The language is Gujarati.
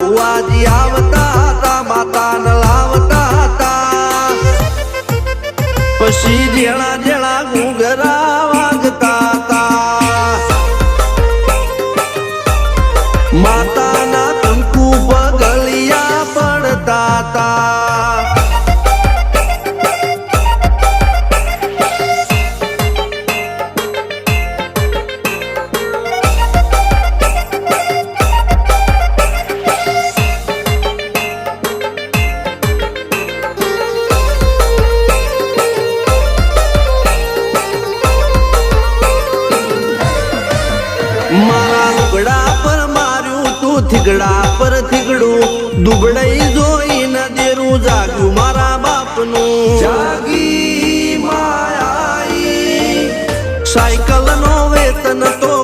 ભુવાજી આવતા હતા માતાને લાવતા હતા પછી જેણા જેણા ઘૂંઘરા વાગતા હતા માતાના કંકુ પગલિયા પડતા હતા મારા લુગડા પર માર્યું તું થીગડા પર થીગડું દુબળાઈ જોઈને દેરું જાગ્યું મારા બાપનું જાગી માયાઈ સાયકલ નો વેતન તો